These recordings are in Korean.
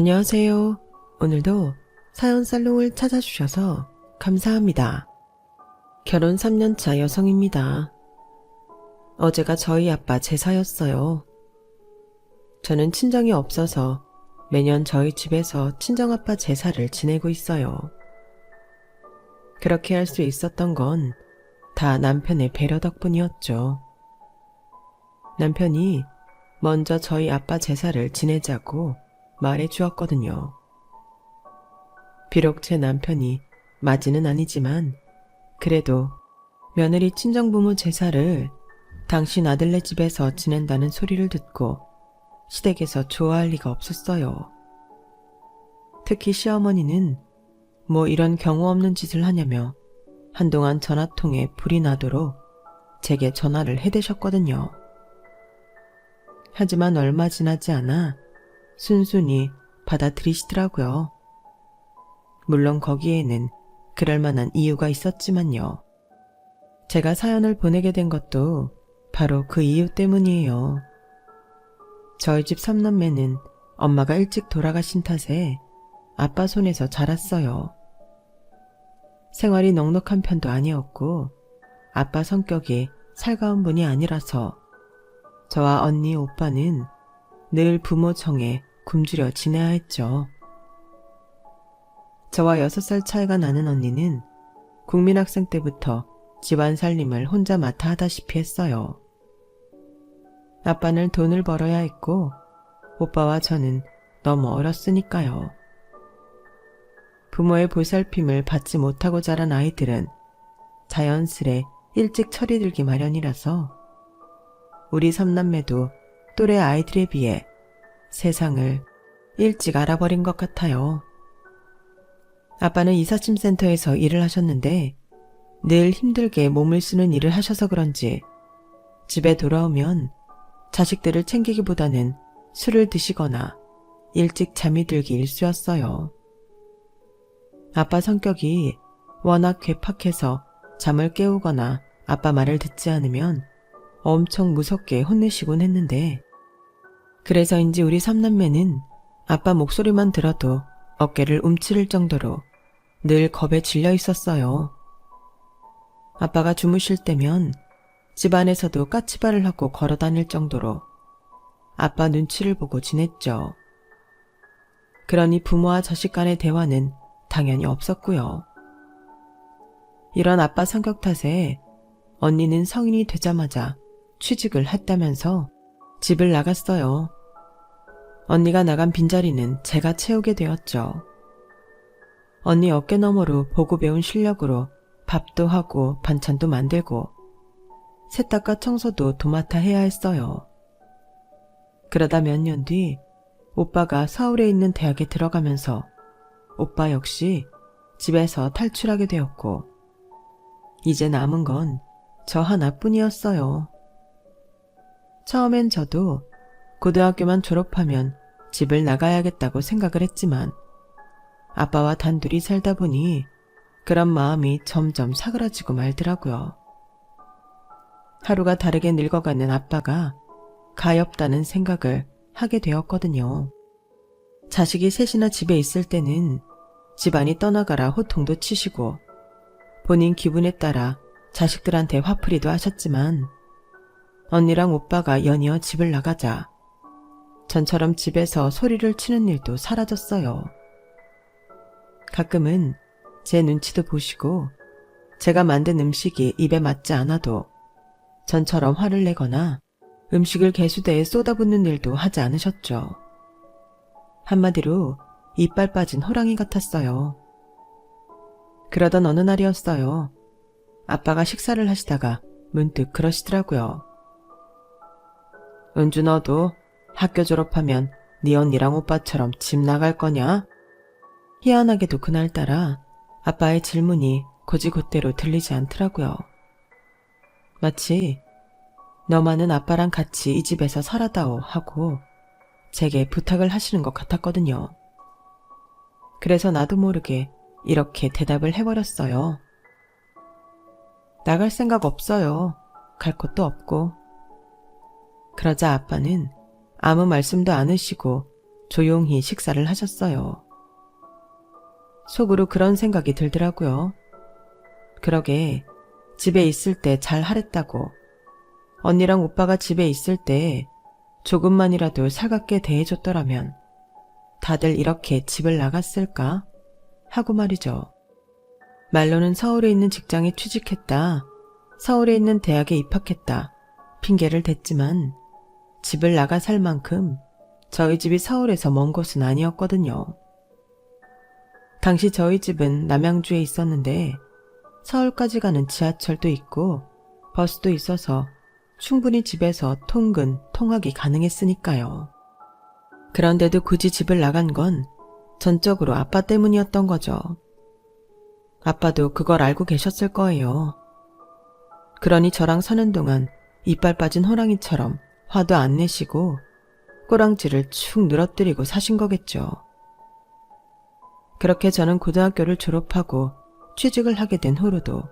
안녕하세요. 오늘도 사연 살롱을 찾아주셔서 감사합니다. 결혼 3년차 여성입니다. 어제가 저희 아빠 제사였어요. 저는 친정이 없어서 매년 저희 집에서 친정아빠 제사를 지내고 있어요. 그렇게 할 수 있었던 건 다 남편의 배려 덕분이었죠. 남편이 먼저 저희 아빠 제사를 지내자고 말해 주었거든요. 비록 제 남편이 맞이는 아니지만 그래도 며느리 친정부모 제사를 당신 아들네 집에서 지낸다는 소리를 듣고 시댁에서 좋아할 리가 없었어요. 특히 시어머니는 뭐 이런 경우 없는 짓을 하냐며 한동안 전화통에 불이 나도록 제게 전화를 해대셨거든요. 하지만 얼마 지나지 않아 순순히 받아들이시더라고요. 물론 거기에는 그럴 만한 이유가 있었지만요. 제가 사연을 보내게 된 것도 바로 그 이유 때문이에요. 저희 집 3남매는 엄마가 일찍 돌아가신 탓에 아빠 손에서 자랐어요. 생활이 넉넉한 편도 아니었고 아빠 성격이 살가운 분이 아니라서 저와 언니, 오빠는 늘 부모 정에 굶주려 지내야 했죠. 저와 6살 차이가 나는 언니는 국민학생 때부터 집안 살림을 혼자 맡아 하다시피 했어요. 아빠는 돈을 벌어야 했고 오빠와 저는 너무 어렸으니까요. 부모의 보살핌을 받지 못하고 자란 아이들은 자연스레 일찍 철이 들기 마련이라서 우리 3남매도 또래 아이들에 비해 세상을 일찍 알아버린 것 같아요. 아빠는 이삿짐센터에서 일을 하셨는데 늘 힘들게 몸을 쓰는 일을 하셔서 그런지 집에 돌아오면 자식들을 챙기기보다는 술을 드시거나 일찍 잠이 들기 일쑤였어요. 아빠 성격이 워낙 괴팍해서 잠을 깨우거나 아빠 말을 듣지 않으면 엄청 무섭게 혼내시곤 했는데 그래서인지 우리 3남매는 아빠 목소리만 들어도 어깨를 움츠릴 정도로 늘 겁에 질려 있었어요. 아빠가 주무실 때면 집안에서도 까치발을 하고 걸어 다닐 정도로 아빠 눈치를 보고 지냈죠. 그러니 부모와 자식 간의 대화는 당연히 없었고요. 이런 아빠 성격 탓에 언니는 성인이 되자마자 취직을 했다면서 집을 나갔어요. 언니가 나간 빈자리는 제가 채우게 되었죠. 언니 어깨너머로 보고 배운 실력으로 밥도 하고 반찬도 만들고 세탁과 청소도 도맡아 해야 했어요. 그러다 몇 년 뒤 오빠가 서울에 있는 대학에 들어가면서 오빠 역시 집에서 탈출하게 되었고 이제 남은 건 저 하나뿐이었어요. 처음엔 저도 고등학교만 졸업하면 집을 나가야겠다고 생각을 했지만 아빠와 단둘이 살다 보니 그런 마음이 점점 사그라지고 말더라고요. 하루가 다르게 늙어가는 아빠가 가엾다는 생각을 하게 되었거든요. 자식이 셋이나 집에 있을 때는 집안이 떠나가라 호통도 치시고 본인 기분에 따라 자식들한테 화풀이도 하셨지만 언니랑 오빠가 연이어 집을 나가자 전처럼 집에서 소리를 치는 일도 사라졌어요. 가끔은 제 눈치도 보시고 제가 만든 음식이 입에 맞지 않아도 전처럼 화를 내거나 음식을 개수대에 쏟아붓는 일도 하지 않으셨죠. 한마디로 이빨 빠진 호랑이 같았어요. 그러던 어느 날이었어요. 아빠가 식사를 하시다가 문득 그러시더라고요. 은주 너도 학교 졸업하면 네 언니랑 오빠처럼 집 나갈 거냐? 희한하게도 그날따라 아빠의 질문이 곧이곧대로 들리지 않더라고요. 마치 너만은 아빠랑 같이 이 집에서 살아다오 하고 제게 부탁을 하시는 것 같았거든요. 그래서 나도 모르게 이렇게 대답을 해버렸어요. 나갈 생각 없어요. 갈 곳도 없고. 그러자 아빠는 아무 말씀도 안 하시고 조용히 식사를 하셨어요. 속으로 그런 생각이 들더라고요. 그러게 집에 있을 때 잘 하랬다고. 언니랑 오빠가 집에 있을 때 조금만이라도 살갑게 대해줬더라면 다들 이렇게 집을 나갔을까? 하고 말이죠. 말로는 서울에 있는 직장에 취직했다, 서울에 있는 대학에 입학했다 핑계를 댔지만 집을 나가 살 만큼 저희 집이 서울에서 먼 곳은 아니었거든요. 당시 저희 집은 남양주에 있었는데 서울까지 가는 지하철도 있고 버스도 있어서 충분히 집에서 통근, 통학이 가능했으니까요. 그런데도 굳이 집을 나간 건 전적으로 아빠 때문이었던 거죠. 아빠도 그걸 알고 계셨을 거예요. 그러니 저랑 사는 동안 이빨 빠진 호랑이처럼 화도 안 내시고 꼬랑지를 축 늘어뜨리고 사신 거겠죠. 그렇게 저는 고등학교를 졸업하고 취직을 하게 된 후로도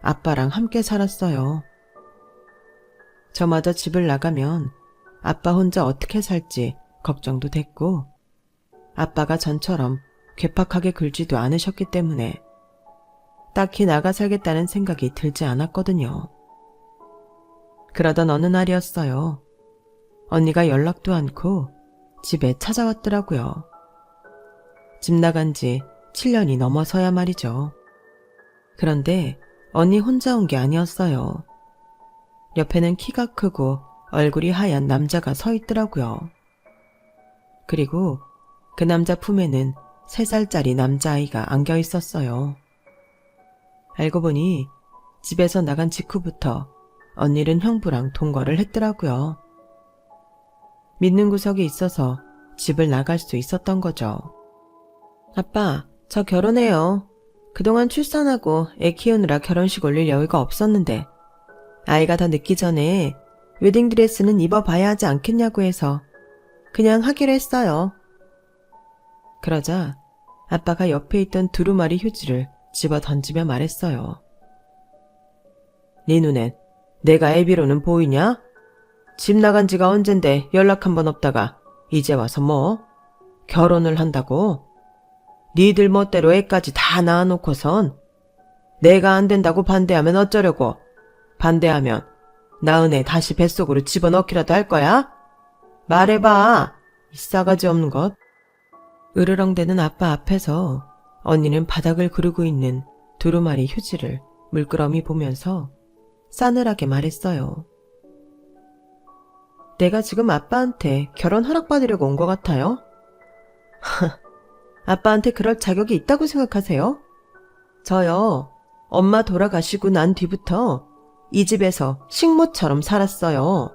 아빠랑 함께 살았어요. 저마저 집을 나가면 아빠 혼자 어떻게 살지 걱정도 됐고 아빠가 전처럼 괴팍하게 굴지도 않으셨기 때문에 딱히 나가 살겠다는 생각이 들지 않았거든요. 그러던 어느 날이었어요. 언니가 연락도 않고 집에 찾아왔더라고요. 집 나간 지 7년이 넘어서야 말이죠. 그런데 언니 혼자 온 게 아니었어요. 옆에는 키가 크고 얼굴이 하얀 남자가 서 있더라고요. 그리고 그 남자 품에는 3살짜리 남자아이가 안겨 있었어요. 알고 보니 집에서 나간 직후부터 언니는 형부랑 동거를 했더라고요. 믿는 구석이 있어서 집을 나갈 수 있었던 거죠. 아빠, 저 결혼해요. 그동안 출산하고 애 키우느라 결혼식 올릴 여유가 없었는데 아이가 더 늦기 전에 웨딩드레스는 입어봐야 하지 않겠냐고 해서 그냥 하기로 했어요. 그러자 아빠가 옆에 있던 두루마리 휴지를 집어 던지며 말했어요. 네 눈엔 내가 애비로는 보이냐? 집 나간 지가 언젠데 연락 한 번 없다가 이제 와서 뭐? 결혼을 한다고? 니들 멋대로 애까지 다 낳아놓고선 내가 안 된다고 반대하면 어쩌려고? 반대하면 낳은 애 다시 뱃속으로 집어넣기라도 할 거야? 말해봐, 이 싸가지 없는 것. 으르렁대는 아빠 앞에서 언니는 바닥을 구르고 있는 두루마리 휴지를 물끄러미 보면서 싸늘하게 말했어요. 내가 지금 아빠한테 결혼 허락받으려고 온 것 같아요? 아빠한테 그럴 자격이 있다고 생각하세요? 저요, 엄마 돌아가시고 난 뒤부터 이 집에서 식모처럼 살았어요.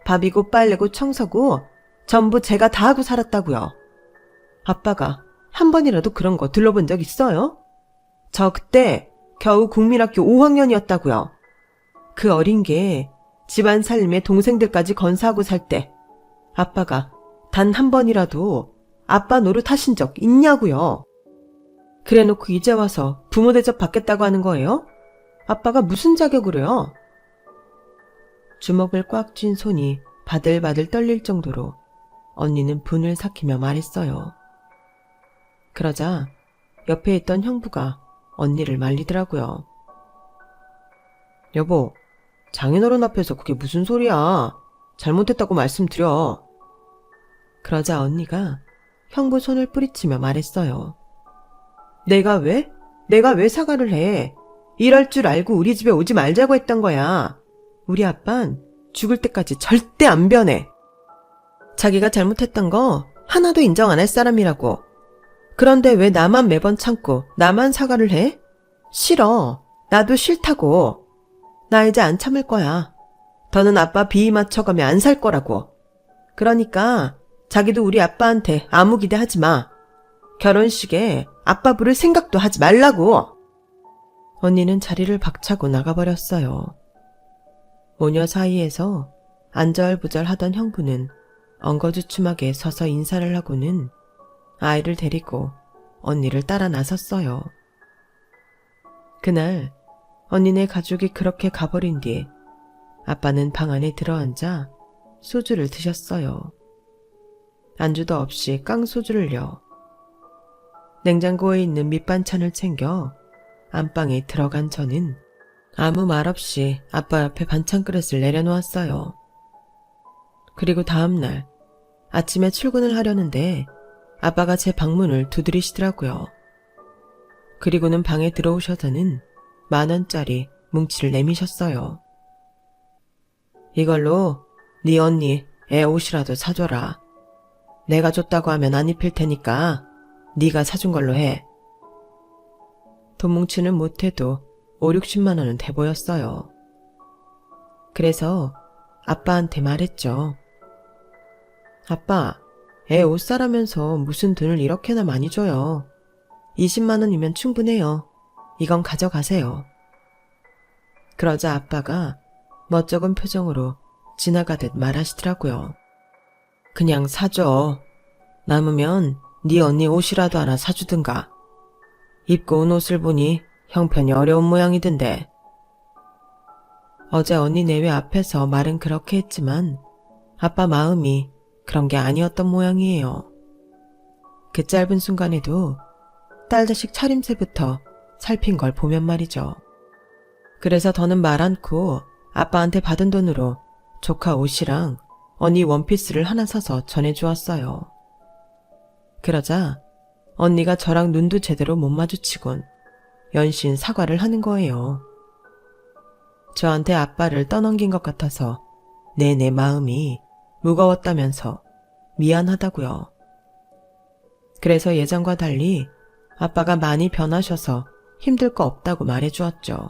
밥이고 빨래고 청소고 전부 제가 다 하고 살았다고요. 아빠가 한 번이라도 그런 거 들러본 적 있어요? 저 그때 겨우 국민학교 5학년이었다고요. 그 어린 게 집안 살림에 동생들까지 건사하고 살 때 아빠가 단 한 번이라도 아빠 노릇 하신 적 있냐고요. 그래놓고 이제 와서 부모 대접 받겠다고 하는 거예요? 아빠가 무슨 자격으로요? 주먹을 꽉 쥔 손이 바들바들 떨릴 정도로 언니는 분을 삭히며 말했어요. 그러자 옆에 있던 형부가 언니를 말리더라고요. 여보, 장인어른 앞에서 그게 무슨 소리야. 잘못했다고 말씀드려. 그러자 언니가 형부 손을 뿌리치며 말했어요. 내가 왜? 내가 왜 사과를 해? 이럴 줄 알고 우리 집에 오지 말자고 했던 거야. 우리 아빤 죽을 때까지 절대 안 변해. 자기가 잘못했던 거 하나도 인정 안 할 사람이라고. 그런데 왜 나만 매번 참고 나만 사과를 해? 싫어. 나도 싫다고. 나 이제 안 참을 거야. 더는 아빠 비위 맞춰가며 안 살 거라고. 그러니까 자기도 우리 아빠한테 아무 기대하지 마. 결혼식에 아빠 부를 생각도 하지 말라고. 언니는 자리를 박차고 나가버렸어요. 모녀 사이에서 안절부절 하던 형부는 엉거주춤하게 서서 인사를 하고는 아이를 데리고 언니를 따라 나섰어요. 그날 언니네 가족이 그렇게 가버린 뒤 아빠는 방 안에 들어앉아 소주를 드셨어요. 안주도 없이 깡소주를요. 냉장고에 있는 밑반찬을 챙겨 안방에 들어간 저는 아무 말 없이 아빠 옆에 반찬 그릇을 내려놓았어요. 그리고 다음날 아침에 출근을 하려는데 아빠가 제 방문을 두드리시더라고요. 그리고는 방에 들어오셔서는 10,000원짜리 뭉치를 내미셨어요. 이걸로 네 언니 애 옷이라도 사줘라. 내가 줬다고 하면 안 입힐 테니까 네가 사준 걸로 해. 돈 뭉치는 못해도 50-60만 원은 돼 보였어요. 그래서 아빠한테 말했죠. 아빠, 애 옷 사라면서 무슨 돈을 이렇게나 많이 줘요. 20만 원이면 충분해요. 이건 가져가세요. 그러자 아빠가 멋쩍은 표정으로 지나가듯 말하시더라고요. 그냥 사줘. 남으면 네 언니 옷이라도 하나 사주든가. 입고 온 옷을 보니 형편이 어려운 모양이던데. 어제 언니 내외 앞에서 말은 그렇게 했지만 아빠 마음이 그런 게 아니었던 모양이에요. 그 짧은 순간에도 딸 자식 차림새부터 살핀 걸 보면 말이죠. 그래서 더는 말 않고 아빠한테 받은 돈으로 조카 옷이랑 언니 원피스를 하나 사서 전해주었어요. 그러자 언니가 저랑 눈도 제대로 못 마주치곤 연신 사과를 하는 거예요. 저한테 아빠를 떠넘긴 것 같아서 내 마음이 무거웠다면서 미안하다고요. 그래서 예전과 달리 아빠가 많이 변하셔서 힘들 거 없다고 말해주었죠.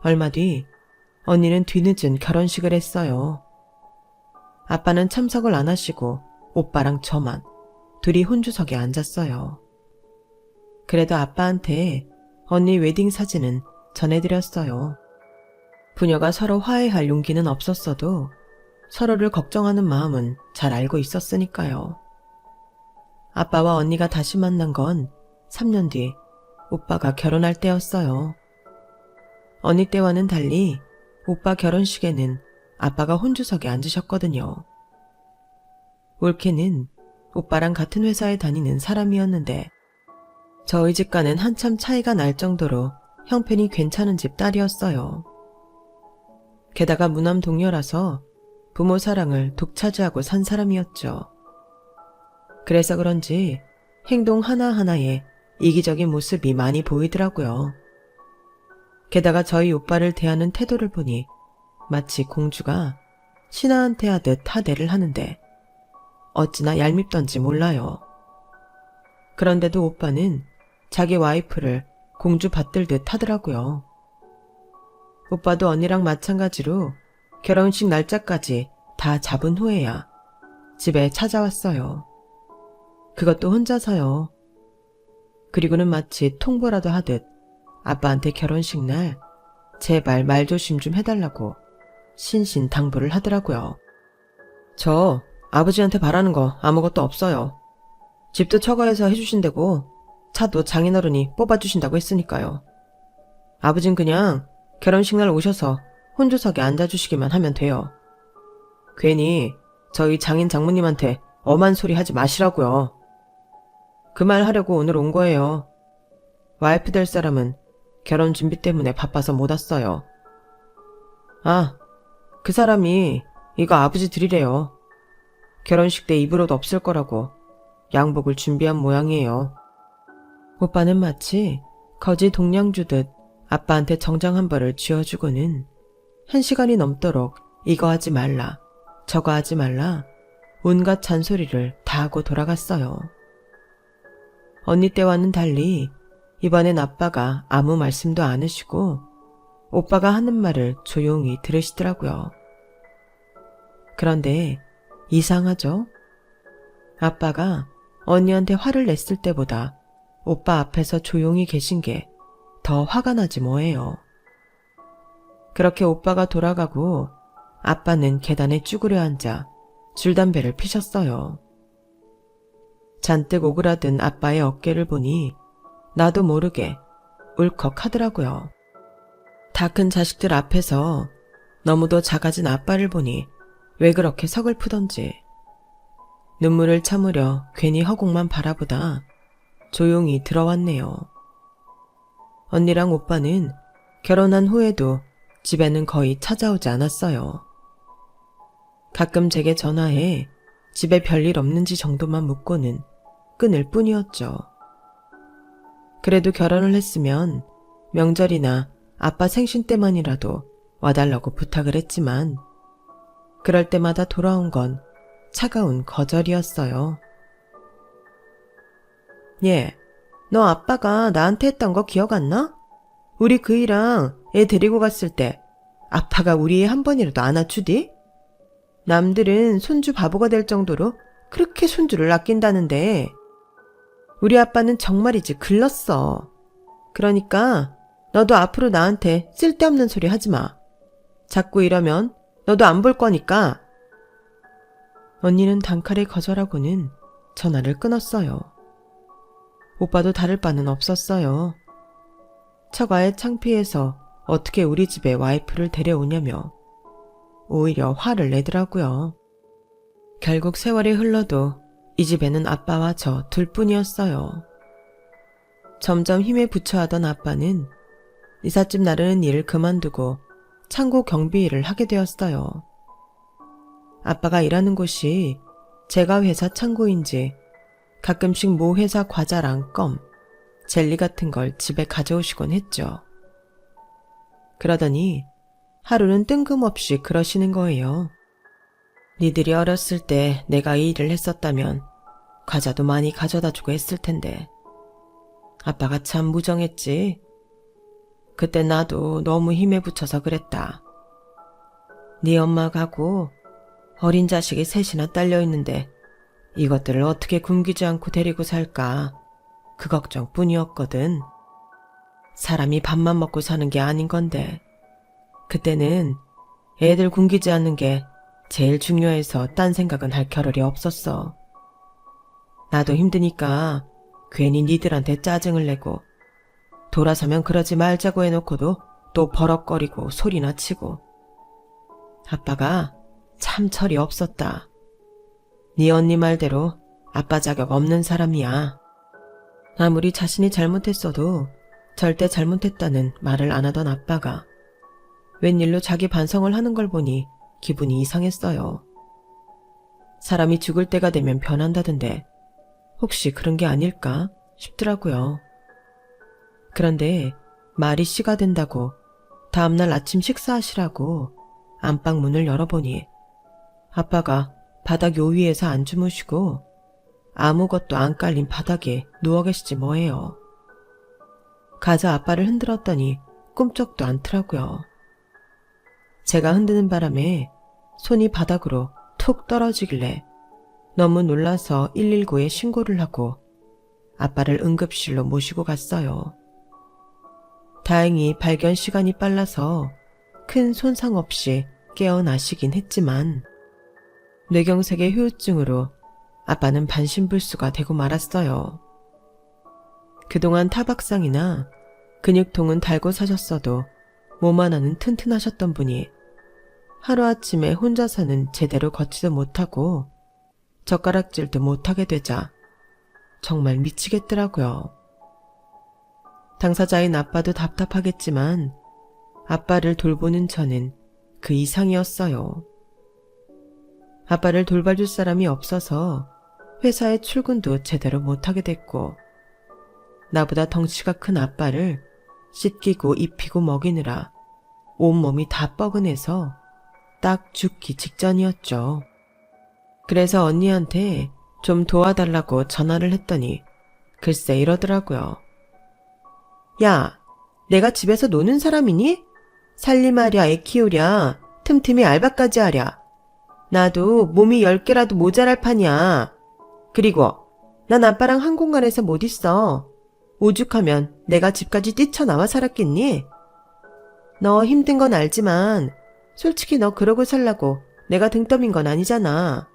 얼마 뒤 언니는 뒤늦은 결혼식을 했어요. 아빠는 참석을 안 하시고 오빠랑 저만 둘이 혼주석에 앉았어요. 그래도 아빠한테 언니 웨딩 사진은 전해드렸어요. 부녀가 서로 화해할 용기는 없었어도 서로를 걱정하는 마음은 잘 알고 있었으니까요. 아빠와 언니가 다시 만난 건 3년 뒤 오빠가 결혼할 때였어요. 언니 때와는 달리 오빠 결혼식에는 아빠가 혼주석에 앉으셨거든요. 올케는 오빠랑 같은 회사에 다니는 사람이었는데 저희 집과는 한참 차이가 날 정도로 형편이 괜찮은 집 딸이었어요. 게다가 무남 동료라서 부모 사랑을 독차지하고 산 사람이었죠. 그래서 그런지 행동 하나하나에 이기적인 모습이 많이 보이더라고요. 게다가 저희 오빠를 대하는 태도를 보니 마치 공주가 신하한테 하듯 하대를 하는데 어찌나 얄밉던지 몰라요. 그런데도 오빠는 자기 와이프를 공주 받들듯 하더라고요. 오빠도 언니랑 마찬가지로 결혼식 날짜까지 다 잡은 후에야 집에 찾아왔어요. 그것도 혼자서요. 그리고는 마치 통보라도 하듯 아빠한테 결혼식 날 제발 말조심 좀 해달라고 신신당부를 하더라고요. 저 아버지한테 바라는 거 아무것도 없어요. 집도 처가에서 해주신다고 차도 장인어른이 뽑아주신다고 했으니까요. 아버진 그냥 결혼식 날 오셔서 혼주석에 앉아주시기만 하면 돼요. 괜히 저희 장인 장모님한테 엄한 소리 하지 마시라고요. 그 말 하려고 오늘 온 거예요. 와이프 될 사람은 결혼 준비 때문에 바빠서 못 왔어요. 아, 그 사람이 이거 아버지 드리래요. 결혼식 때 입을 옷 없을 거라고 양복을 준비한 모양이에요. 오빠는 마치 거지 동냥 주듯 아빠한테 정장 한 벌을 쥐어주고는 1시간이 넘도록 이거 하지 말라, 저거 하지 말라 온갖 잔소리를 다 하고 돌아갔어요. 언니 때와는 달리 이번엔 아빠가 아무 말씀도 안 하시고 오빠가 하는 말을 조용히 들으시더라고요. 그런데 이상하죠? 아빠가 언니한테 화를 냈을 때보다 오빠 앞에서 조용히 계신 게 더 화가 나지 뭐예요. 그렇게 오빠가 돌아가고 아빠는 계단에 쭈그려 앉아 줄담배를 피셨어요. 잔뜩 오그라든 아빠의 어깨를 보니 나도 모르게 울컥하더라고요. 다 큰 자식들 앞에서 너무도 작아진 아빠를 보니 왜 그렇게 서글프던지. 눈물을 참으려 괜히 허공만 바라보다 조용히 들어왔네요. 언니랑 오빠는 결혼한 후에도 집에는 거의 찾아오지 않았어요. 가끔 제게 전화해 집에 별일 없는지 정도만 묻고는 끊을 뿐이었죠. 그래도 결혼을 했으면 명절이나 아빠 생신 때만이라도 와달라고 부탁을 했지만 그럴 때마다 돌아온 건 차가운 거절이었어요. 얘, 너 아빠가 나한테 했던 거 기억 안 나? 우리 그이랑 애 데리고 갔을 때 아빠가 우리 애 한 번이라도 안아주디? 남들은 손주 바보가 될 정도로 그렇게 손주를 아낀다는데 우리 아빠는 정말이지 글렀어. 그러니까 너도 앞으로 나한테 쓸데없는 소리 하지 마. 자꾸 이러면 너도 안 볼 거니까. 언니는 단칼에 거절하고는 전화를 끊었어요. 오빠도 다를 바는 없었어요. 처가에 창피해서 어떻게 우리 집에 와이프를 데려오냐며 오히려 화를 내더라고요. 결국 세월이 흘러도 이 집에는 아빠와 저 둘뿐이었어요. 점점 힘에 부처하던 아빠는 이삿짐 나르는 일을 그만두고 창고 경비 일을 하게 되었어요. 아빠가 일하는 곳이 제가 회사 창고인지 가끔씩 모 회사 과자랑 껌, 젤리 같은 걸 집에 가져오시곤 했죠. 그러더니 하루는 뜬금없이 그러시는 거예요. 니들이 어렸을 때 내가 이 일을 했었다면 과자도 많이 가져다 주고 했을 텐데 아빠가 참 무정했지. 그때 나도 너무 힘에 부쳐서 그랬다. 네 엄마가고 어린 자식이 셋이나 딸려있는데 이것들을 어떻게 굶기지 않고 데리고 살까 그 걱정뿐이었거든. 사람이 밥만 먹고 사는 게 아닌 건데 그때는 애들 굶기지 않는 게 제일 중요해서 딴 생각은 할 겨를이 없었어. 나도 힘드니까 괜히 니들한테 짜증을 내고 돌아서면 그러지 말자고 해놓고도 또 버럭거리고 소리나 치고. 아빠가 참 철이 없었다. 네 언니 말대로 아빠 자격 없는 사람이야. 아무리 자신이 잘못했어도 절대 잘못했다는 말을 안 하던 아빠가 웬일로 자기 반성을 하는 걸 보니 기분이 이상했어요. 사람이 죽을 때가 되면 변한다던데 혹시 그런 게 아닐까 싶더라고요. 그런데 말이 씨가 된다고 다음날 아침 식사하시라고 안방 문을 열어보니 아빠가 바닥 요위에서 안 주무시고 아무것도 안 깔린 바닥에 누워 계시지 뭐예요. 가자 아빠를 흔들었더니 꿈쩍도 않더라고요. 제가 흔드는 바람에 손이 바닥으로 툭 떨어지길래 너무 놀라서 119에 신고를 하고 아빠를 응급실로 모시고 갔어요. 다행히 발견 시간이 빨라서 큰 손상 없이 깨어나시긴 했지만 뇌경색의 후유증으로 아빠는 반신불수가 되고 말았어요. 그동안 타박상이나 근육통은 달고 사셨어도 몸 하나는 튼튼하셨던 분이 하루아침에 혼자서는 제대로 걷지도 못하고 젓가락질도 못하게 되자 정말 미치겠더라고요. 당사자인 아빠도 답답하겠지만 아빠를 돌보는 저는 그 이상이었어요. 아빠를 돌봐줄 사람이 없어서 회사에 출근도 제대로 못하게 됐고 나보다 덩치가 큰 아빠를 씻기고 입히고 먹이느라 온몸이 다 뻐근해서 딱 죽기 직전이었죠. 그래서 언니한테 좀 도와달라고 전화를 했더니 글쎄 이러더라고요. 야, 내가 집에서 노는 사람이니? 살림하랴 애 키우랴 틈틈이 알바까지 하랴. 나도 몸이 10개라도 모자랄 판이야. 그리고 난 아빠랑 한 공간에서 못 있어. 오죽하면 내가 집까지 뛰쳐나와 살았겠니? 너 힘든 건 알지만 솔직히 너 그러고 살라고 내가 등 떠민 건 아니잖아.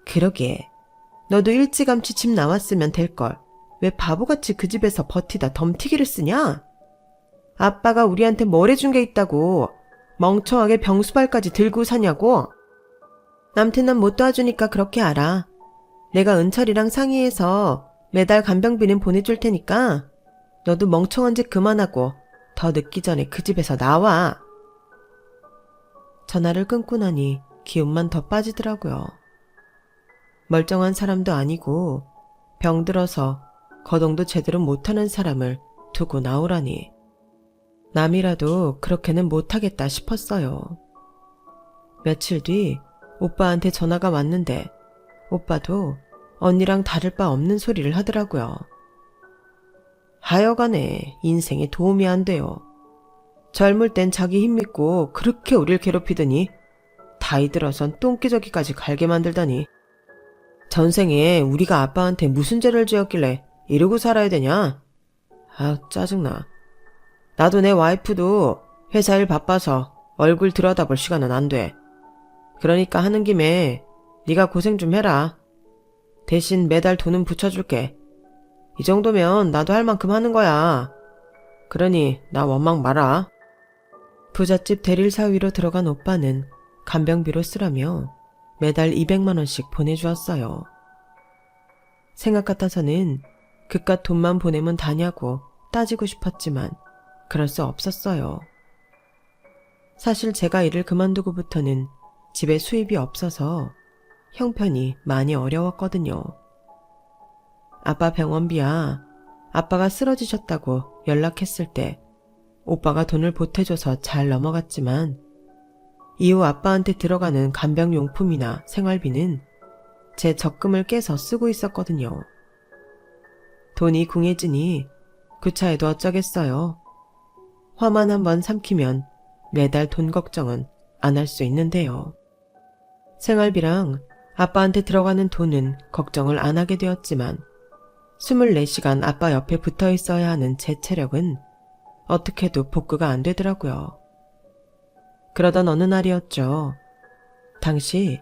그러게 너도 일찌감치 집 나왔으면 될걸. 왜 바보같이 그 집에서 버티다 덤튀기를 쓰냐? 아빠가 우리한테 뭘 해준 게 있다고 멍청하게 병수발까지 들고 사냐고? 남튼 난 못 도와주니까 그렇게 알아. 내가 은철이랑 상의해서 매달 간병비는 보내줄 테니까 너도 멍청한 짓 그만하고 더 늦기 전에 그 집에서 나와. 전화를 끊고 나니 기운만 더 빠지더라고요. 멀쩡한 사람도 아니고 병들어서 거동도 제대로 못하는 사람을 두고 나오라니. 남이라도 그렇게는 못하겠다 싶었어요. 며칠 뒤 오빠한테 전화가 왔는데 오빠도 언니랑 다를 바 없는 소리를 하더라고요. 하여간에 인생에 도움이 안 돼요. 젊을 땐 자기 힘 믿고 그렇게 우릴 괴롭히더니 나이 들어선 똥기저귀까지 갈게 만들다니. 전생에 우리가 아빠한테 무슨 죄를 지었길래 이러고 살아야 되냐? 아, 짜증나. 나도 내 와이프도 회사 일 바빠서 얼굴 들여다볼 시간은 안 돼. 그러니까 하는 김에 네가 고생 좀 해라. 대신 매달 돈은 붙여줄게. 이 정도면 나도 할 만큼 하는 거야. 그러니 나 원망 마라. 부잣집 대릴 사위로 들어간 오빠는 간병비로 쓰라며 매달 200만 원씩 보내주었어요. 생각 같아서는 그깟 돈만 보내면 다냐고 따지고 싶었지만 그럴 수 없었어요. 사실 제가 일을 그만두고부터는 집에 수입이 없어서 형편이 많이 어려웠거든요. 아빠 병원비야 아빠가 쓰러지셨다고 연락했을 때 오빠가 돈을 보태줘서 잘 넘어갔지만 이후 아빠한테 들어가는 간병용품이나 생활비는 제 적금을 깨서 쓰고 있었거든요. 돈이 궁해지니 구차해도 어쩌겠어요. 화만 한번 삼키면 매달 돈 걱정은 안 할 수 있는데요. 생활비랑 아빠한테 들어가는 돈은 걱정을 안 하게 되었지만 24시간 아빠 옆에 붙어 있어야 하는 제 체력은 어떻게도 복구가 안 되더라고요. 그러던 어느 날이었죠. 당시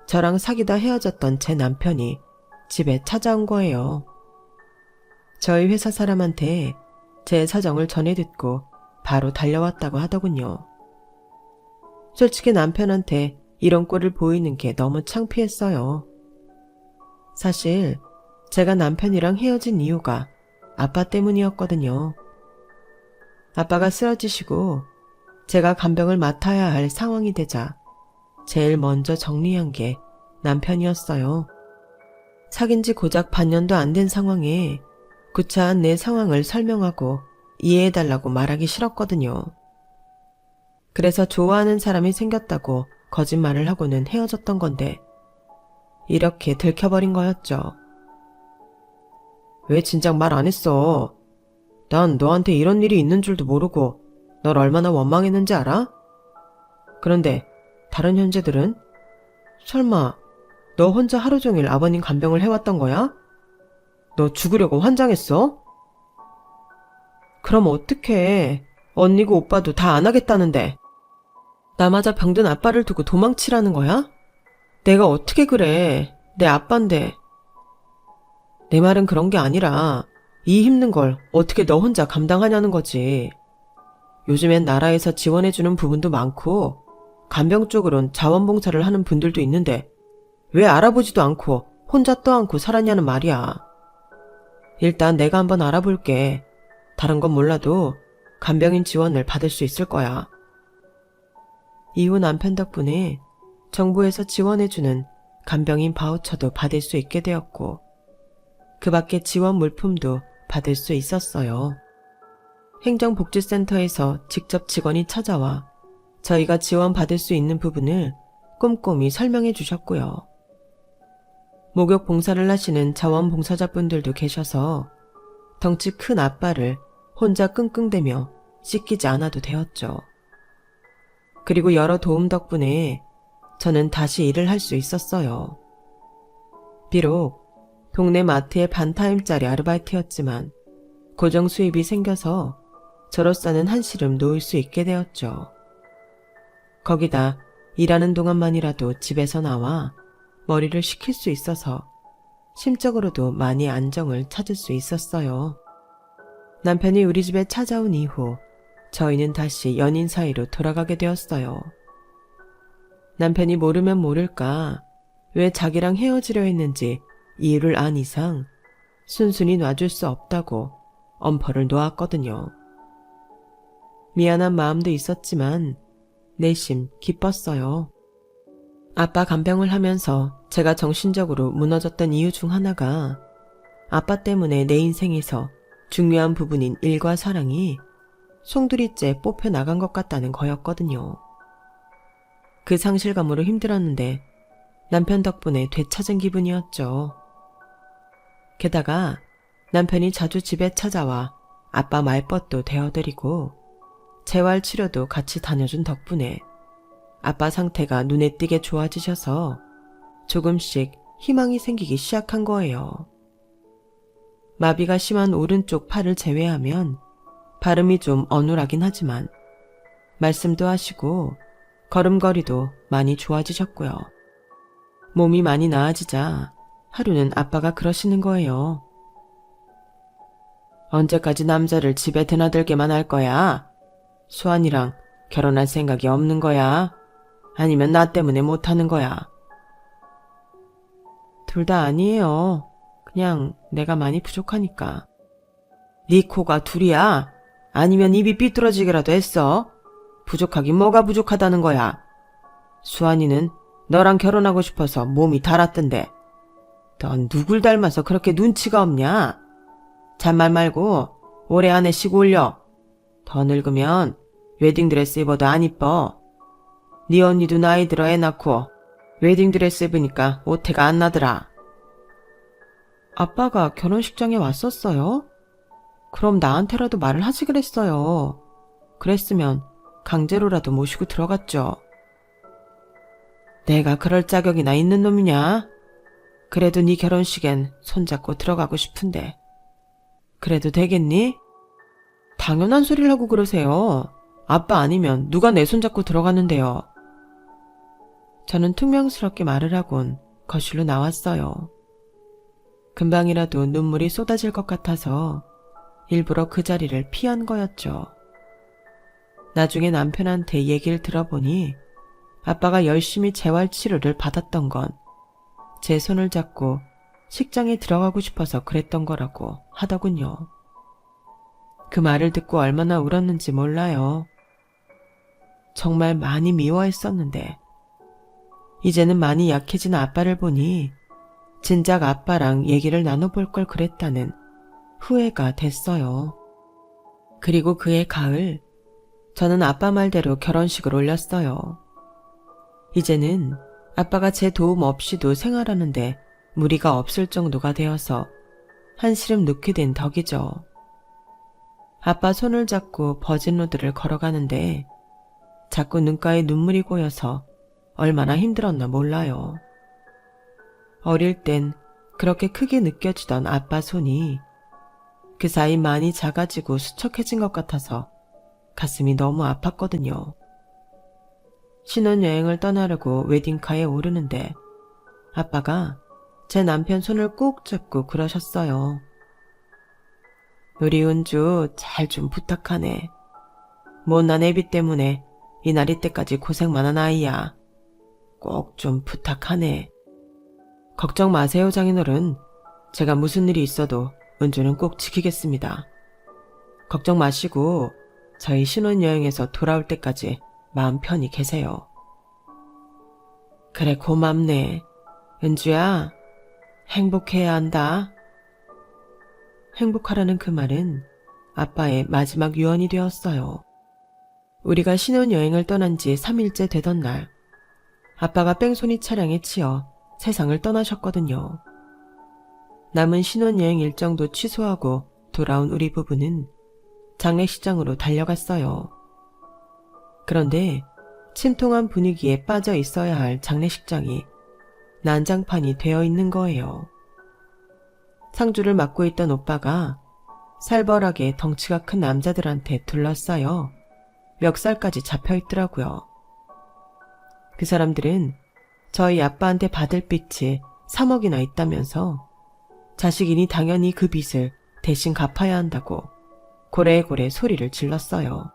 저랑 사귀다 헤어졌던 제 남편이 집에 찾아온 거예요. 저희 회사 사람한테 제 사정을 전해 듣고 바로 달려왔다고 하더군요. 솔직히 남편한테 이런 꼴을 보이는 게 너무 창피했어요. 사실 제가 남편이랑 헤어진 이유가 아빠 때문이었거든요. 아빠가 쓰러지시고 제가 간병을 맡아야 할 상황이 되자 제일 먼저 정리한 게 남편이었어요. 사귄 지 고작 반년도 안 된 상황에 구차한 내 상황을 설명하고 이해해달라고 말하기 싫었거든요. 그래서 좋아하는 사람이 생겼다고 거짓말을 하고는 헤어졌던 건데 이렇게 들켜버린 거였죠. 왜 진작 말 안 했어? 난 너한테 이런 일이 있는 줄도 모르고 널 얼마나 원망했는지 알아? 그런데 다른 형제들은? 설마 너 혼자 하루 종일 아버님 간병을 해왔던 거야? 너 죽으려고 환장했어? 그럼 어떡해. 언니고 오빠도 다 안 하겠다는데. 나마저 병든 아빠를 두고 도망치라는 거야? 내가 어떻게 그래. 내 아빠인데. 내 말은 그런 게 아니라 이 힘든 걸 어떻게 너 혼자 감당하냐는 거지. 요즘엔 나라에서 지원해주는 부분도 많고 간병 쪽으론 자원봉사를 하는 분들도 있는데 왜 알아보지도 않고 혼자 떠안고 살았냐는 말이야. 일단 내가 한번 알아볼게. 다른 건 몰라도 간병인 지원을 받을 수 있을 거야. 이후 남편 덕분에 정부에서 지원해주는 간병인 바우처도 받을 수 있게 되었고 그 밖에 지원 물품도 받을 수 있었어요. 행정복지센터에서 직접 직원이 찾아와 저희가 지원받을 수 있는 부분을 꼼꼼히 설명해 주셨고요. 목욕 봉사를 하시는 자원봉사자분들도 계셔서 덩치 큰 아빠를 혼자 끙끙대며 씻기지 않아도 되었죠. 그리고 여러 도움 덕분에 저는 다시 일을 할 수 있었어요. 비록 동네 마트의 반타임짜리 아르바이트였지만 고정 수입이 생겨서 저로서는 한시름 놓을 수 있게 되었죠. 거기다 일하는 동안만이라도 집에서 나와 머리를 식힐 수 있어서 심적으로도 많이 안정을 찾을 수 있었어요. 남편이 우리 집에 찾아온 이후 저희는 다시 연인 사이로 돌아가게 되었어요. 남편이 모르면 모를까 왜 자기랑 헤어지려 했는지 이유를 안 이상 순순히 놔줄 수 없다고 엄포를 놓았거든요. 미안한 마음도 있었지만 내심 기뻤어요. 아빠 간병을 하면서 제가 정신적으로 무너졌던 이유 중 하나가 아빠 때문에 내 인생에서 중요한 부분인 일과 사랑이 송두리째 뽑혀 나간 것 같다는 거였거든요. 그 상실감으로 힘들었는데 남편 덕분에 되찾은 기분이었죠. 게다가 남편이 자주 집에 찾아와 아빠 말벗도 대어드리고 재활치료도 같이 다녀준 덕분에 아빠 상태가 눈에 띄게 좋아지셔서 조금씩 희망이 생기기 시작한 거예요. 마비가 심한 오른쪽 팔을 제외하면 발음이 좀 어눌하긴 하지만 말씀도 하시고 걸음걸이도 많이 좋아지셨고요. 몸이 많이 나아지자 하루는 아빠가 그러시는 거예요. 언제까지 남자를 집에 드나들게만 할 거야? 수환이랑 결혼할 생각이 없는 거야? 아니면 나 때문에 못하는 거야? 둘 다 아니에요. 그냥 내가 많이 부족하니까. 네 코가 둘이야? 아니면 입이 삐뚤어지기라도 했어? 부족하긴 뭐가 부족하다는 거야? 수환이는 너랑 결혼하고 싶어서 몸이 달았던데 넌 누굴 닮아서 그렇게 눈치가 없냐? 잔말 말고 올해 안에 시고 올려. 더 늙으면 웨딩드레스 입어도 안 이뻐. 네 언니도 나이 들어 애 낳고 웨딩드레스 입으니까 오태가 안 나더라. 아빠가 결혼식장에 왔었어요? 그럼 나한테라도 말을 하지 그랬어요. 그랬으면 강제로라도 모시고 들어갔죠. 내가 그럴 자격이나 있는 놈이냐? 그래도 네 결혼식엔 손잡고 들어가고 싶은데 그래도 되겠니? 당연한 소리를 하고 그러세요. 아빠 아니면 누가 내 손잡고 들어가는데요. 저는 퉁명스럽게 말을 하곤 거실로 나왔어요. 금방이라도 눈물이 쏟아질 것 같아서 일부러 그 자리를 피한 거였죠. 나중에 남편한테 얘기를 들어보니 아빠가 열심히 재활치료를 받았던 건 제 손을 잡고 식장에 들어가고 싶어서 그랬던 거라고 하더군요. 그 말을 듣고 얼마나 울었는지 몰라요. 정말 많이 미워했었는데 이제는 많이 약해진 아빠를 보니 진작 아빠랑 얘기를 나눠볼 걸 그랬다는 후회가 됐어요. 그리고 그해 가을 저는 아빠 말대로 결혼식을 올렸어요. 이제는 아빠가 제 도움 없이도 생활하는데 무리가 없을 정도가 되어서 한시름 놓게 된 덕이죠. 아빠 손을 잡고 버진로드를 걸어가는데 자꾸 눈가에 눈물이 고여서 얼마나 힘들었나 몰라요. 어릴 땐 그렇게 크게 느껴지던 아빠 손이 그 사이 많이 작아지고 수척해진 것 같아서 가슴이 너무 아팠거든요. 신혼여행을 떠나려고 웨딩카에 오르는데 아빠가 제 남편 손을 꼭 잡고 그러셨어요. 우리 은주 잘 좀 부탁하네. 못난 애비 때문에 이날이 때까지 고생만한 아이야. 꼭 좀 부탁하네. 걱정 마세요 장인어른. 제가 무슨 일이 있어도 은주는 꼭 지키겠습니다. 걱정 마시고 저희 신혼여행에서 돌아올 때까지 마음 편히 계세요. 그래 고맙네. 은주야 행복해야 한다. 행복하라는 그 말은 아빠의 마지막 유언이 되었어요. 우리가 신혼여행을 떠난 지 3일째 되던 날 아빠가 뺑소니 차량에 치여 세상을 떠나셨거든요. 남은 신혼여행 일정도 취소하고 돌아온 우리 부부는 장례식장으로 달려갔어요. 그런데 침통한 분위기에 빠져 있어야 할 장례식장이 난장판이 되어 있는 거예요. 상주를 맡고 있던 오빠가 살벌하게 덩치가 큰 남자들한테 둘러싸여 멱살까지 잡혀 있더라고요. 그 사람들은 저희 아빠한테 받을 빚이 3억이나 있다면서 자식이니 당연히 그 빚을 대신 갚아야 한다고 고래고래 소리를 질렀어요.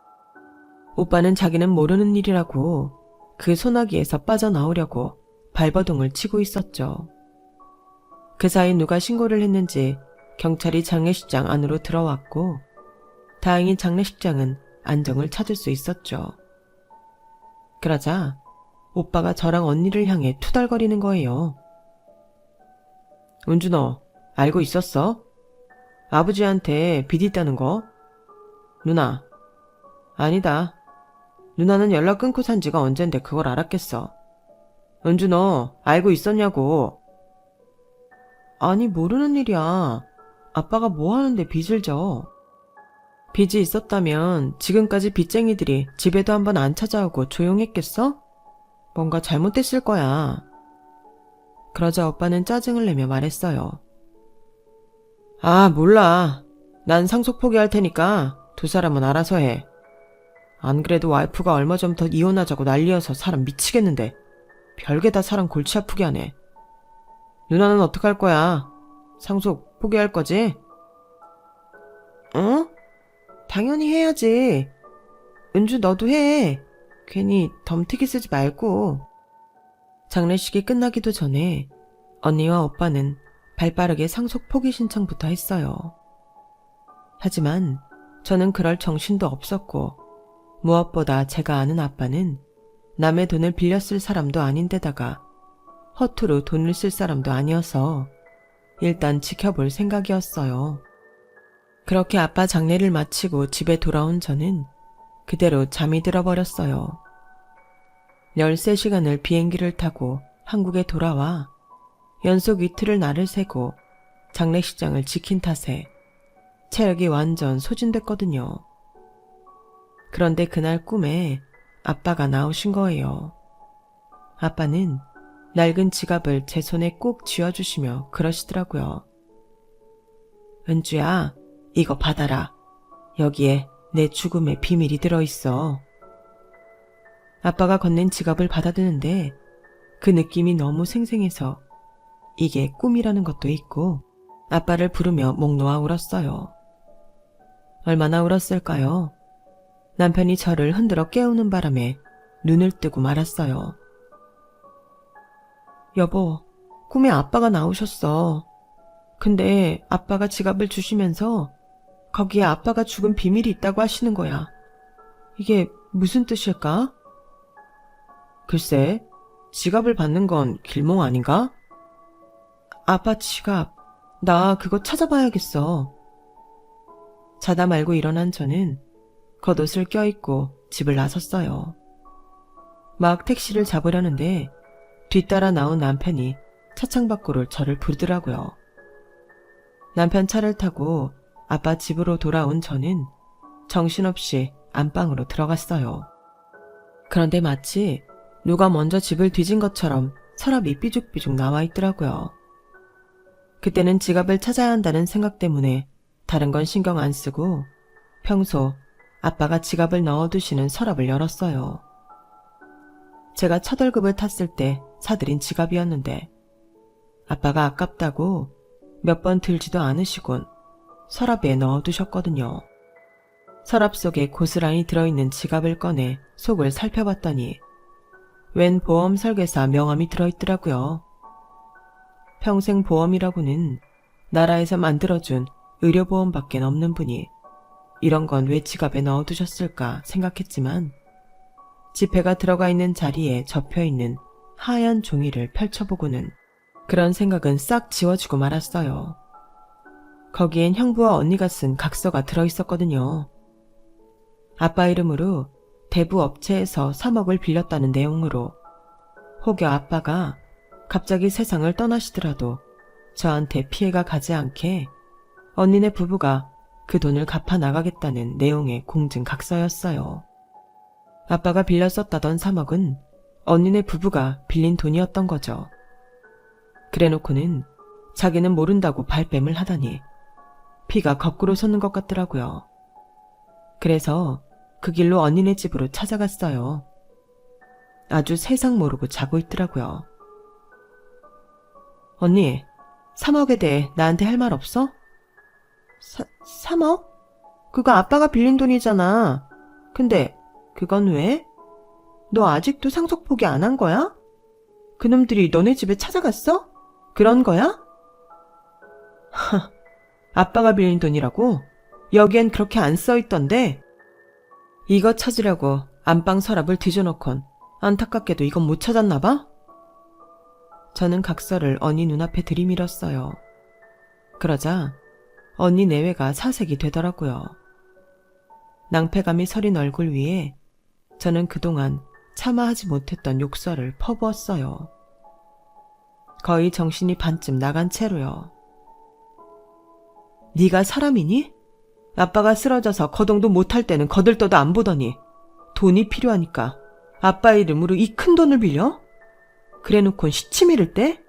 오빠는 자기는 모르는 일이라고 그 소나기에서 빠져나오려고 발버둥을 치고 있었죠. 그 사이 누가 신고를 했는지 경찰이 장례식장 안으로 들어왔고 다행히 장례식장은 안정을 찾을 수 있었죠. 그러자 오빠가 저랑 언니를 향해 투덜거리는 거예요. 은주 너 알고 있었어? 아버지한테 빚 있다는 거? 누나. 아니다. 누나는 연락 끊고 산 지가 언젠데 그걸 알았겠어. 은주 너 알고 있었냐고. 아니 모르는 일이야. 아빠가 뭐 하는데 빚을 져. 빚이 있었다면 지금까지 빚쟁이들이 집에도 한번 안 찾아오고 조용했겠어? 뭔가 잘못됐을 거야. 그러자 오빠는 짜증을 내며 말했어요. 아, 몰라. 난 상속 포기할 테니까 두 사람은 알아서 해. 안 그래도 와이프가 얼마 전부터 이혼하자고 난리여서 사람 미치겠는데 별게 다 사람 골치 아프게 하네. 누나는 어떡할 거야? 상속 포기할 거지? 어? 당연히 해야지. 은주 너도 해. 괜히 덤태기 쓰지 말고. 장례식이 끝나기도 전에 언니와 오빠는 발빠르게 상속 포기 신청부터 했어요. 하지만 저는 그럴 정신도 없었고 무엇보다 제가 아는 아빠는 남의 돈을 빌려 쓸 사람도 아닌데다가 허투루 돈을 쓸 사람도 아니어서 일단 지켜볼 생각이었어요. 그렇게 아빠 장례를 마치고 집에 돌아온 저는 그대로 잠이 들어버렸어요. 13시간을 비행기를 타고 한국에 돌아와 연속 이틀을 날을 새고 장례식장을 지킨 탓에 체력이 완전 소진됐거든요. 그런데 그날 꿈에 아빠가 나오신 거예요. 아빠는 낡은 지갑을 제 손에 꼭 쥐어주시며 그러시더라고요. 은주야, 이거 받아라. 여기에 내 죽음의 비밀이 들어있어. 아빠가 건넨 지갑을 받아드는데 그 느낌이 너무 생생해서 이게 꿈이라는 것도 있고 아빠를 부르며 목 놓아 울었어요. 얼마나 울었을까요? 남편이 저를 흔들어 깨우는 바람에 눈을 뜨고 말았어요. 여보, 꿈에 아빠가 나오셨어. 근데 아빠가 지갑을 주시면서 거기에 아빠가 죽은 비밀이 있다고 하시는 거야. 이게 무슨 뜻일까? 글쎄, 지갑을 받는 건 길몽 아닌가? 아빠 지갑, 나 그거 찾아봐야겠어. 자다 말고 일어난 저는 겉옷을 껴입고 집을 나섰어요. 막 택시를 잡으려는데 뒤따라 나온 남편이 차창 밖으로 저를 부르더라고요. 남편 차를 타고 아빠 집으로 돌아온 저는 정신없이 안방으로 들어갔어요. 그런데 마치 누가 먼저 집을 뒤진 것처럼 서랍이 삐죽삐죽 나와 있더라고요. 그때는 지갑을 찾아야 한다는 생각 때문에 다른 건 신경 안 쓰고 평소 아빠가 지갑을 넣어두시는 서랍을 열었어요. 제가 첫 월급을 탔을 때 사들인 지갑이었는데 아빠가 아깝다고 몇 번 들지도 않으시곤 서랍에 넣어두셨거든요. 서랍 속에 고스란히 들어있는 지갑을 꺼내 속을 살펴봤더니 웬 보험 설계사 명함이 들어있더라고요. 평생 보험이라고는 나라에서 만들어준 의료보험밖에 없는 분이 이런 건 왜 지갑에 넣어두셨을까 생각했지만 지폐가 들어가 있는 자리에 접혀있는 하얀 종이를 펼쳐보고는 그런 생각은 싹 지워지고 말았어요. 거기엔 형부와 언니가 쓴 각서가 들어있었거든요. 아빠 이름으로 대부 업체에서 3억을 빌렸다는 내용으로 혹여 아빠가 갑자기 세상을 떠나시더라도 저한테 피해가 가지 않게 언니네 부부가 그 돈을 갚아 나가겠다는 내용의 공증 각서였어요. 아빠가 빌려 썼다던 3억은 언니네 부부가 빌린 돈이었던 거죠. 그래놓고는 자기는 모른다고 발뺌을 하다니 피가 거꾸로 솟는 것 같더라고요. 그래서 그 길로 언니네 집으로 찾아갔어요. 아주 세상 모르고 자고 있더라고요. 언니, 3억에 대해 나한테 할 말 없어? 3억? 그거 아빠가 빌린 돈이잖아. 근데 그건 왜? 너 아직도 상속 포기 안 한 거야? 그놈들이 너네 집에 찾아갔어? 그런 거야? 아빠가 빌린 돈이라고? 여기엔 그렇게 안 써있던데? 이거 찾으려고 안방 서랍을 뒤져놓곤 안타깝게도 이건 못 찾았나 봐? 저는 각서를 언니 눈앞에 들이밀었어요. 그러자 언니 내외가 사색이 되더라고요. 낭패감이 서린 얼굴 위에 저는 그동안 참아하지 못했던 욕설을 퍼부었어요. 거의 정신이 반쯤 나간 채로요. 네가 사람이니? 아빠가 쓰러져서 거동도 못할 때는 거들떠도 안 보더니 돈이 필요하니까 아빠 이름으로 이 큰 돈을 빌려? 그래놓곤 시치미를 떼?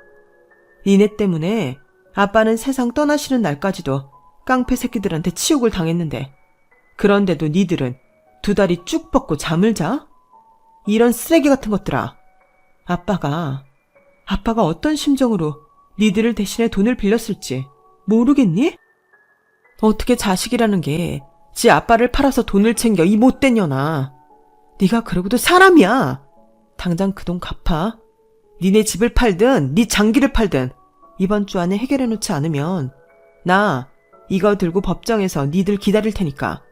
니네 때문에 아빠는 세상 떠나시는 날까지도 깡패 새끼들한테 치욕을 당했는데 그런데도 니들은 두 다리 쭉 뻗고 잠을 자? 이런 쓰레기 같은 것들아. 아빠가 어떤 심정으로 니들을 대신해 돈을 빌렸을지 모르겠니? 어떻게 자식이라는 게 지 아빠를 팔아서 돈을 챙겨 이 못된 년아. 네가 그러고도 사람이야. 당장 그 돈 갚아. 니네 집을 팔든 네 장기를 팔든 이번 주 안에 해결해놓지 않으면 나 이거 들고 법정에서 니들 기다릴 테니까.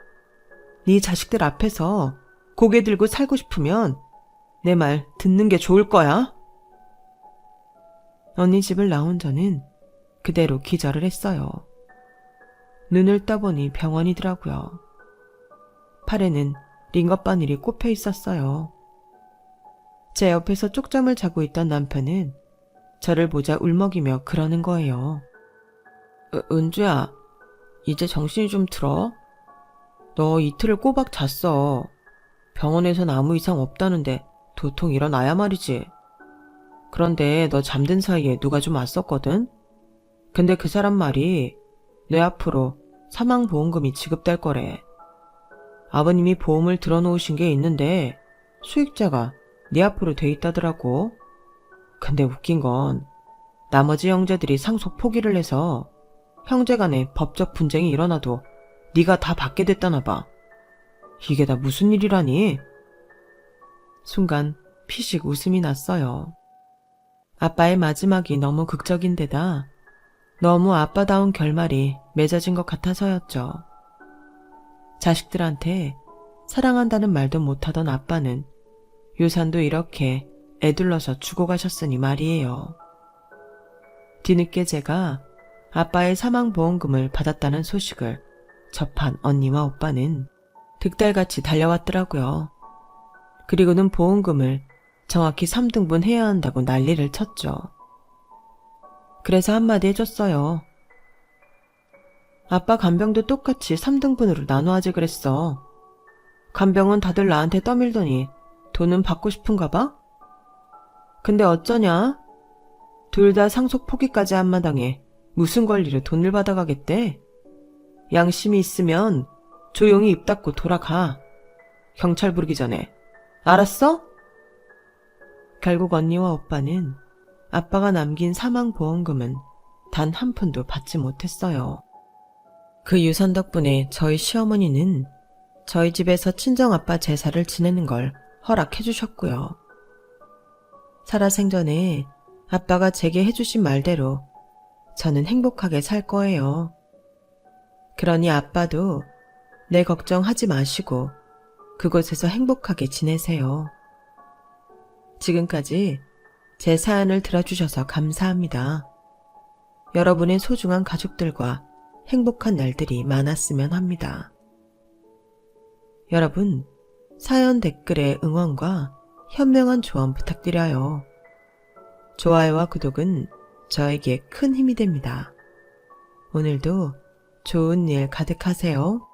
네 자식들 앞에서 고개 들고 살고 싶으면 내 말 듣는 게 좋을 거야. 언니 집을 나온 저는 그대로 기절을 했어요. 눈을 떠보니 병원이더라고요. 팔에는 링거바늘이 꼽혀 있었어요. 제 옆에서 쪽잠을 자고 있던 남편은 저를 보자 울먹이며 그러는 거예요. 은주야, 이제 정신이 좀 들어? 너 이틀을 꼬박 잤어. 병원에선 아무 이상 없다는데 도통 일어나야 말이지. 그런데 너 잠든 사이에 누가 좀 왔었거든? 근데 그 사람 말이 내 앞으로 사망보험금이 지급될 거래. 아버님이 보험을 들어놓으신 게 있는데 수익자가 네 앞으로 돼 있다더라고. 근데 웃긴 건 나머지 형제들이 상속 포기를 해서 형제간에 법적 분쟁이 일어나도 네가 다 받게 됐다나 봐. 이게 다 무슨 일이라니? 순간 피식 웃음이 났어요. 아빠의 마지막이 너무 극적인 데다 너무 아빠다운 결말이 맺어진 것 같아서였죠. 자식들한테 사랑한다는 말도 못하던 아빠는 유산도 이렇게 애둘러서 주고 가셨으니 말이에요. 뒤늦게 제가 아빠의 사망보험금을 받았다는 소식을 접한 언니와 오빠는 득달같이 달려왔더라고요. 그리고는 보험금을 정확히 3등분 해야 한다고 난리를 쳤죠. 그래서 한마디 해줬어요. 아빠 간병도 똑같이 3등분으로 나눠하지 그랬어. 간병은 다들 나한테 떠밀더니 돈은 받고 싶은가 봐? 근데 어쩌냐? 둘 다 상속 포기까지 한 마당에 무슨 권리로 돈을 받아가겠대? 양심이 있으면 조용히 입 닫고 돌아가. 경찰 부르기 전에. 알았어? 결국 언니와 오빠는 아빠가 남긴 사망보험금은 단 한 푼도 받지 못했어요. 그 유산 덕분에 저희 시어머니는 저희 집에서 친정아빠 제사를 지내는 걸 허락해 주셨고요. 살아생전에 아빠가 제게 해주신 말대로 저는 행복하게 살 거예요. 그러니 아빠도 내 걱정하지 마시고 그곳에서 행복하게 지내세요. 지금까지 제 사연을 들어주셔서 감사합니다. 여러분의 소중한 가족들과 행복한 날들이 많았으면 합니다. 여러분, 사연 댓글에 응원과 현명한 조언 부탁드려요. 좋아요와 구독은 저에게 큰 힘이 됩니다. 오늘도 좋은 일 가득하세요.